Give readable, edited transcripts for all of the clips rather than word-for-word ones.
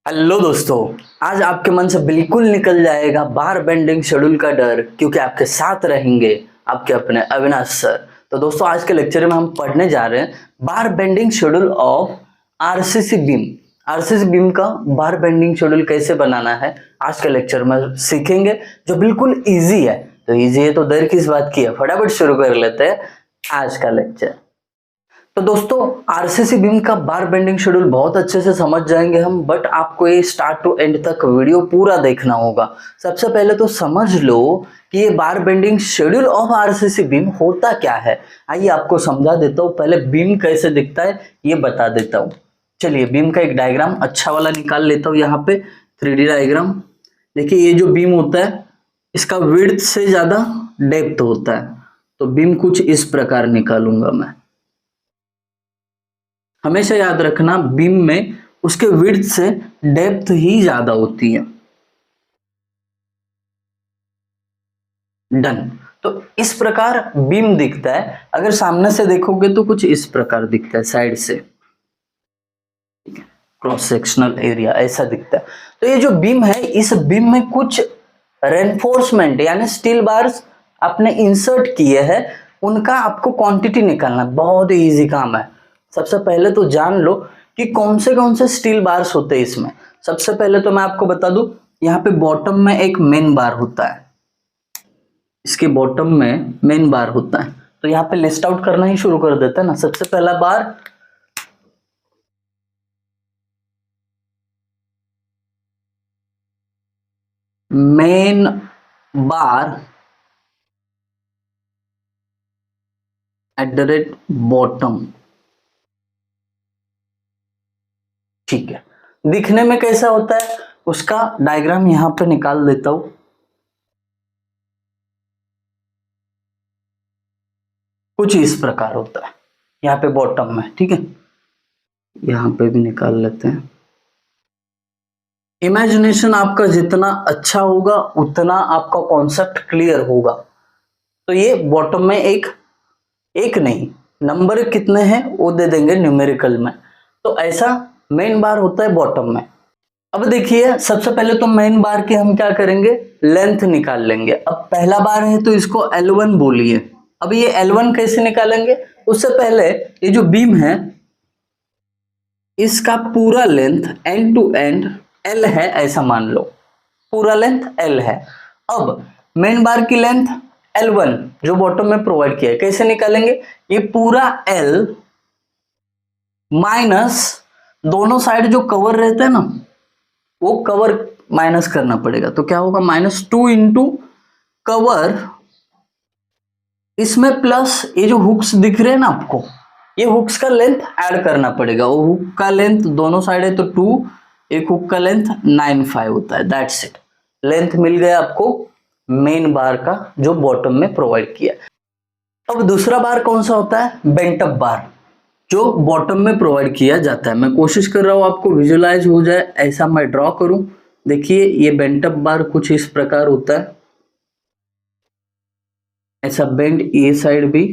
Hello दोस्तों, आज आपके मन से बिल्कुल निकल जाएगा बार बेंडिंग शेड्यूल का डर, क्योंकि आपके साथ रहेंगे आपके अपने अविनाश सर। तो दोस्तों, आज के लेक्चर में हम पढ़ने जा रहे हैं बार bending schedule of RCC beam. RCC beam का बार बेंडिंग शेड्यूल कैसे बनाना है आज के लेक्चर में सीखेंगे, जो बिल्कुल इजी है। तो इजी है तो देर किस बात की है, फटाफट शुरू कर लेते हैं आज का लेक्चर। तो दोस्तों, आरसीसी बीम का बार बेंडिंग शेड्यूल बहुत अच्छे से समझ जाएंगे हम, बट आपको ये स्टार्ट टू एंड तक वीडियो पूरा देखना होगा। सबसे पहले तो समझ लो कि ये बार bending schedule of RCC beam होता क्या है। आइए आपको समझा देता हूँ, पहले बीम कैसे दिखता है ये बता देता हूँ। चलिए, बीम का एक डायग्राम अच्छा वाला निकाल लेता हूँ। यहाँ पे 3D डायग्राम देखिए। ये जो बीम होता है इसका विड्थ से ज्यादा डेप्थ होता है, तो बीम कुछ इस प्रकार निकालूंगा मैं। हमेशा याद रखना, बीम में उसके विड्थ से डेप्थ ही ज्यादा होती है। डन। तो इस प्रकार बीम दिखता है। अगर सामने से देखोगे तो कुछ इस प्रकार दिखता है, साइड से क्रॉस सेक्शनल एरिया ऐसा दिखता है। तो ये जो बीम है, इस बीम में कुछ रेनफोर्समेंट यानी स्टील बार्स आपने इंसर्ट किए हैं, उनका आपको क्वांटिटी निकालना बहुत इजी काम है। सबसे पहले तो जान लो कि कौन से स्टील बार्स होते हैं इसमें। सबसे पहले तो मैं आपको बता दूं, यहाँ पे बॉटम में एक मेन बार होता है, इसके बॉटम में मेन बार होता है। तो यहाँ पे लिस्ट आउट करना ही शुरू कर देते हैं ना। सबसे पहला bar main bar at the rate bottom. ठीक है, दिखने में कैसा होता है उसका डायग्राम यहां पे निकाल देता हूं। कुछ इस प्रकार होता है यहाँ पे बॉटम में। ठीक है, यहां पे भी निकाल लेते हैं। इमेजिनेशन आपका जितना अच्छा होगा उतना आपका कॉन्सेप्ट क्लियर होगा। तो ये बॉटम में एक नहीं, नंबर कितने हैं वो दे देंगे न्यूमेरिकल में। तो ऐसा मेन बार होता है बॉटम में। अब देखिए, सबसे पहले तो मेन बार की हम क्या करेंगे, लेंथ निकाल लेंगे। अब पहला बार है तो इसको L1 बोलिए। अब ये L1 कैसे निकालेंगे, उससे पहले ये जो बीम है इसका पूरा length end to end L है ऐसा मान लो, पूरा लेंथ L है। अब मेन बार की लेंथ L1 जो बॉटम में प्रोवाइड किया है, कैसे निकालेंगे, ये पूरा L माइनस दोनों साइड जो कवर रहते हैं ना, वो कवर माइनस करना पड़ेगा। तो क्या होगा, -2 इंटू कवर, इसमें प्लस ये जो हुक्स दिख रहे हैं ना आपको, ये हुक्स का लेंथ ऐड करना पड़ेगा। वो हुक का लेंथ दोनों साइड है तो 2, एक हुक का लेंथ 9.5 होता है। दैट्स इट, लेंथ मिल गया आपको मेन बार का जो बॉटम में प्रोवाइड किया। अब दूसरा बार कौन सा होता है, बेंट अप बार, जो बॉटम में प्रोवाइड किया जाता है। मैं कोशिश कर रहा हूं आपको विजुलाइज हो जाए ऐसा मैं ड्रॉ करूं। देखिए, ये बेंट अप बार कुछ इस प्रकार होता है, ऐसा बेंड ये साइड भी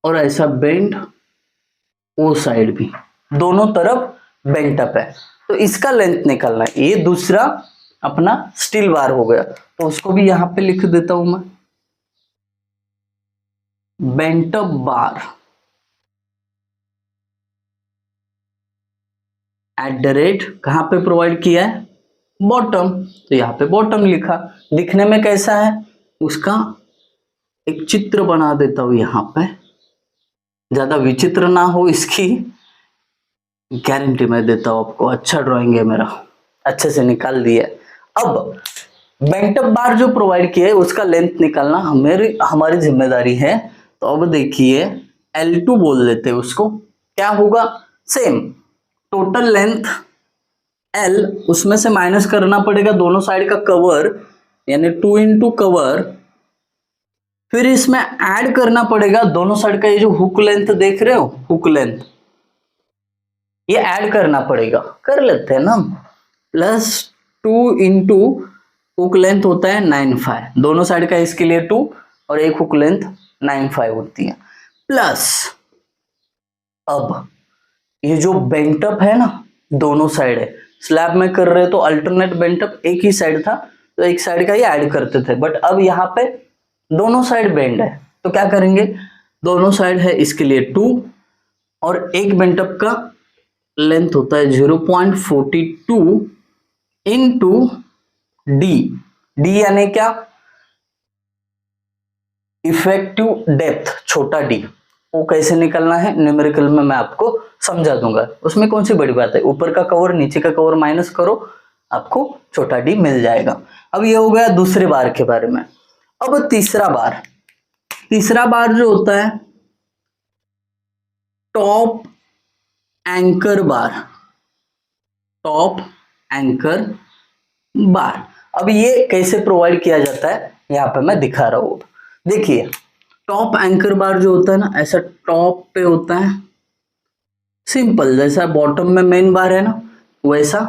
और ऐसा बेंड वो साइड भी, दोनों तरफ बेंट अप है। तो इसका लेंथ निकालना है। ये दूसरा अपना स्टील बार हो गया, तो उसको भी यहां पे लिख देता हूं मैं, bent up bar at the rate कहां पे प्रोवाइड किया है, बॉटम। तो यहाँ पे बॉटम लिखा। दिखने में कैसा है उसका एक चित्र बना देता हूं यहाँ पे, ज्यादा विचित्र ना हो इसकी गारंटी मैं देता हूं आपको। अच्छा ड्राइंग है मेरा, अच्छे से निकाल दिया। अब बेंट अप बार जो प्रोवाइड किया है उसका लेंथ निकालना हमारी जिम्मेदारी है। तो अब देखिए, L2 बोल देते हैं उसको। क्या होगा, सेम टोटल लेंथ L, उसमें से माइनस करना पड़ेगा दोनों साइड का कवर, यानी 2 इंटू कवर, फिर इसमें ऐड करना पड़ेगा दोनों साइड का ये जो हुक लेंथ देख रहे हो, हुक लेंथ, ये ऐड करना पड़ेगा। कर लेते हैं ना, +2 इंटू हुक लेंथ होता है 9.5, दोनों साइड का इसके लिए 2 और एक हुक लेंथ 9.5 होती है, प्लस अब ये जो बेंटअप है ना, दोनों साइड है। स्लैब में कर रहे तो अल्टरनेट बेंटअप, एक ही साइड था तो एक साइड का ही ऐड करते थे, बट अब यहाँ पे दोनों साइड बेंड है, तो क्या करेंगे, दोनों साइड है इसके लिए 2, और एक बेंटअप का लेंथ होता है 0.42 इंटू डी। डी यानी क्या, इफेक्टिव डेप्थ, छोटा डी। वो कैसे निकलना है न्यूमेरिकल में मैं आपको समझा दूंगा, उसमें कौन सी बड़ी बात है, ऊपर का कवर नीचे का कवर माइनस करो, आपको छोटा डी मिल जाएगा। अब ये हो गया दूसरे बार के बारे में। अब तीसरा बार, तीसरा बार जो होता है टॉप एंकर बार, टॉप एंकर बार। अब ये कैसे प्रोवाइड किया जाता है यहाँ पे मैं दिखा रहा हूं। देखिए टॉप एंकर बार जो होता है ना, ऐसा टॉप पे होता है, सिंपल, जैसा बॉटम में मेन बार है ना, वैसा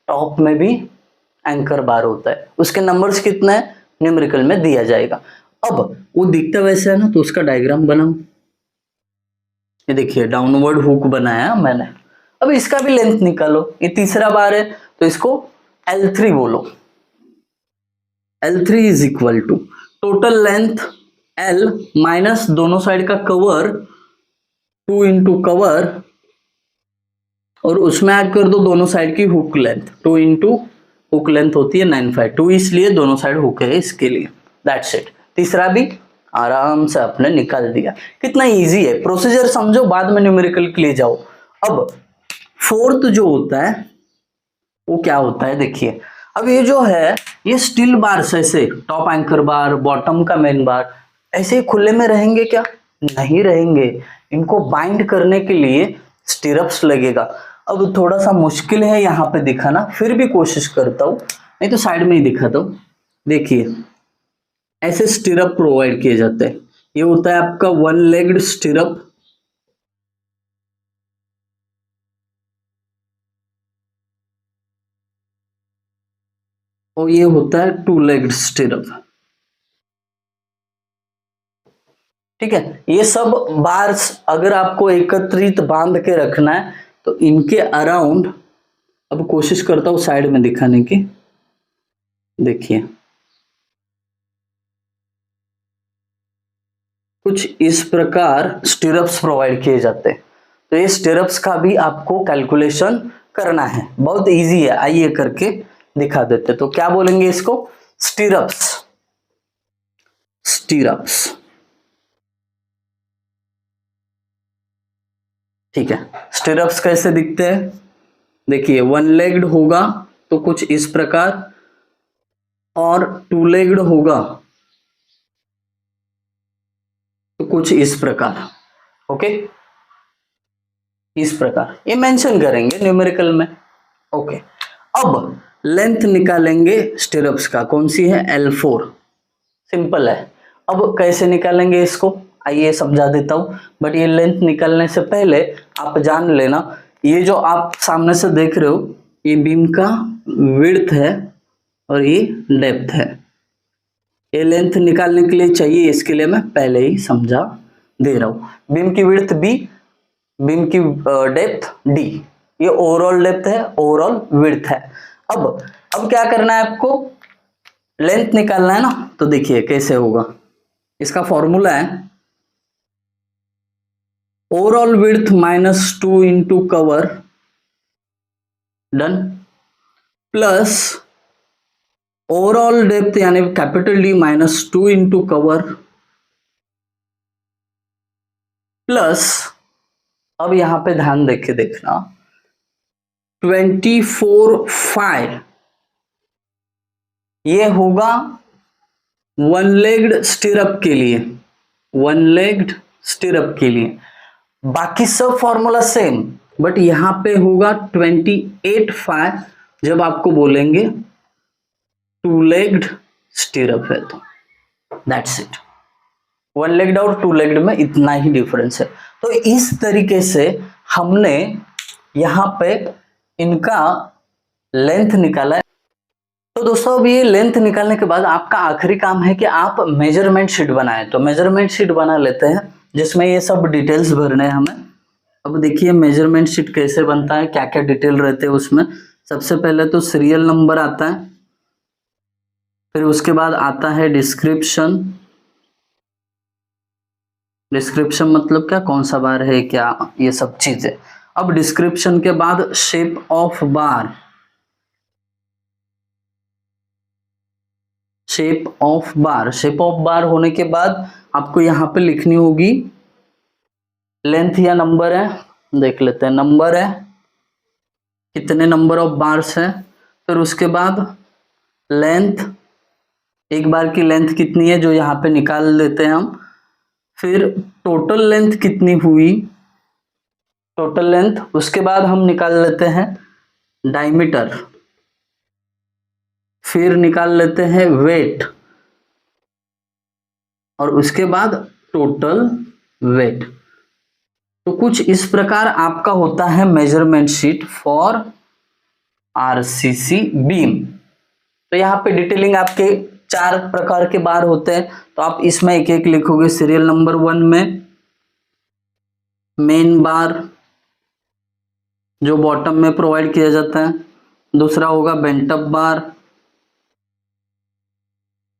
टॉप में भी एंकर बार होता है। उसके नंबर्स कितना है न्यूमेरिकल में दिया जाएगा। अब वो दिखता वैसा है ना, तो उसका डायग्राम बनाओ। ये देखिए डाउनवर्ड हुक बनाया मैंने। अब इसका भी लेंथ निकालो, ये तीसरा बार है तो इसको L3 बोलो। L3 is equal to total length L minus दोनों साइड का कवर 2 इंटू कवर, और उसमें ऐड कर दो दोनों साइड की hook length, 2 into hook length होती है 952, इसलिए दोनों साइड हुक है इसके लिए। That's it. तीसरा भी आराम से आपने निकाल दिया। कितना इजी है, प्रोसीजर समझो, बाद में न्यूमेरिकल के लिए जाओ। अब फोर्थ जो होता है वो क्या होता है, देखिए अब ये जो है ये स्टील बार ऐसे, टॉप एंकर बार, बॉटम का मेन बार, ऐसे खुले में रहेंगे क्या, नहीं रहेंगे। इनको बाइंड करने के लिए स्टिरप्स लगेगा। अब थोड़ा सा मुश्किल है यहाँ पे दिखाना, फिर भी कोशिश करता हूँ, नहीं तो साइड में ही दिखाता हूँ। देखिए ऐसे स्टिरप प्रोवाइड किए जाते हैं। ये होता है आपका वन लेग्ड स्टिरप, और ये होता है टू लेग्ड स्टिरप। ठीक है, ये सब बार्स अगर आपको एकत्रित बांध के रखना है तो इनके अराउंड, अब कोशिश करता हूं साइड में दिखाने की। देखिए कुछ इस प्रकार स्टिरप्स प्रोवाइड किए जाते हैं। तो ये स्टिरप्स का भी आपको कैलकुलेशन करना है, बहुत इजी है, आइए करके दिखा देते। तो क्या बोलेंगे इसको, स्टिरप्स, स्टिरप्स। ठीक है, स्टिरप्स कैसे दिखते हैं, देखिए वन लेग्ड होगा तो कुछ इस प्रकार, और टू लेग्ड होगा तो कुछ इस प्रकार। ओके, इस प्रकार ये मेंशन करेंगे न्यूमेरिकल में। ओके, अब लेंथ निकालेंगे स्टिरप्स का, कौन सी है, L4। सिंपल है। अब कैसे निकालेंगे इसको, आइए समझा देता हूं, बट ये लेंथ निकालने से पहले आप जान लेना, ये जो आप सामने से देख रहे हो ये बीम का विड्थ है और ये डेप्थ है। ये लेंथ निकालने के लिए चाहिए, इसके लिए मैं पहले ही समझा दे रहा हूं। बीम की विड्थ B, बीम की डेप्थ D, ये ओवरऑल डेप्थ है, ओवरऑल विड्थ है। अब क्या करना है आपको, लेंथ निकालना है ना, तो देखिए कैसे होगा। इसका फॉर्मूला है overall width minus 2 into cover, done, plus overall depth यानी capital D minus 2 into cover, plus, अब यहां पे ध्यान देके देखना, 24/5 ये होगा वन लेग्ड स्टिरअप के लिए, वन लेग्ड स्टिरअप के लिए। बाकी सब फॉर्मूला सेम, बट यहां पे होगा 28/5 जब आपको बोलेंगे टू लेग्ड स्टिरअप है तो। दैट्स इट, वन लेग्ड और टू लेग्ड में इतना ही डिफरेंस है। तो इस तरीके से हमने यहां पे इनका लेंथ निकाला है। तो दोस्तों अब ये लेंथ निकालने के बाद आपका आखिरी काम है कि आप मेजरमेंट शीट बनाएं। तो मेजरमेंट शीट बना लेते हैं जिसमें ये सब डिटेल्स भरने हैं हमें। अब देखिए मेजरमेंट शीट कैसे बनता है, क्या क्या डिटेल रहते हैं उसमें। सबसे पहले तो सीरियल नंबर आता है, फिर उसके बाद आता है डिस्क्रिप्शन। डिस्क्रिप्शन मतलब क्या, कौन सा बार है क्या, ये सब चीजें। अब डिस्क्रिप्शन के बाद shape of bar. Shape of bar, shape of बार होने के बाद आपको यहाँ पे लिखनी होगी लेंथ या नंबर है, देख लेते हैं नंबर है, कितने नंबर ऑफ बार्स है। फिर उसके बाद लेंथ, एक बार की लेंथ कितनी है जो यहाँ पे निकाल देते हैं हम। फिर टोटल लेंथ कितनी हुई, टोटल लेंथ, उसके बाद हम निकाल लेते हैं डायमीटर। फिर निकाल लेते हैं वेट, और उसके बाद टोटल वेट। तो कुछ इस प्रकार आपका होता है measurement sheet for RCC beam. तो यहाँ पे डिटेलिंग आपके 4 प्रकार के बार होते हैं, तो आप इसमें एक एक लिखोगे। सीरियल नंबर 1 में मेन बार जो बॉटम में प्रोवाइड किया जाता है, दूसरा होगा बेंटअप बार,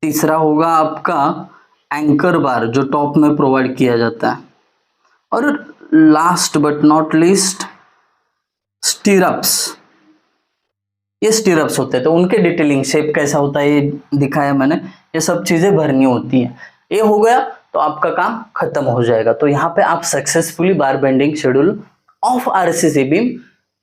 तीसरा होगा आपका एंकर बार जो टॉप में प्रोवाइड किया जाता है, और लास्ट बट नॉट लीस्ट स्टीरअप्स। ये स्टीरअप्स होते हैं, तो उनके डिटेलिंग शेप कैसा होता है ये दिखाया मैंने, ये सब चीजें भरनी होती है। ये हो गया तो आपका काम खत्म हो जाएगा। तो यहाँ पे आप successfully bar bending schedule of RCC beam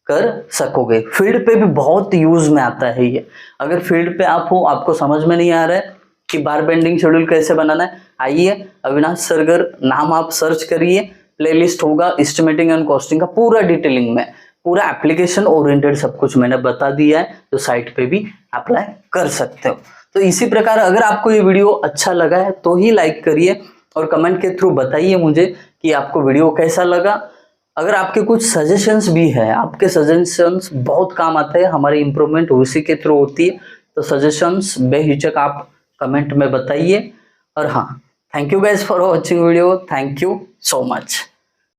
कर सकोगे। फील्ड पे भी बहुत यूज में आता है ये। अगर फील्ड पे आप हो, आपको समझ में नहीं आ रहा है कि बार बेंडिंग शेड्यूल कैसे बनाना है, आइए अविनाश सरगर नाम आप सर्च करिए, प्लेलिस्ट होगा एस्टिमेटिंग एंड कॉस्टिंग का पूरा डिटेलिंग में, पूरा एप्लीकेशन ओरिएंटेड सब कुछ मैंने बता दिया है, तो साइट पे भी अप्लाई कर सकते हो। तो इसी प्रकार अगर आपको ये वीडियो अच्छा लगा है तो ही लाइक करिए, और कमेंट के थ्रू बताइए मुझे कि आपको वीडियो कैसा लगा। अगर आपके कुछ सजेशंस भी है, आपके सजेशंस बहुत काम आते हैं, हमारी इंप्रूवमेंट उसी के थ्रू होती है, तो सजेशंस बेहिचक आप कमेंट में बताइए। और हाँ, thank you guys for watching video, thank you so much.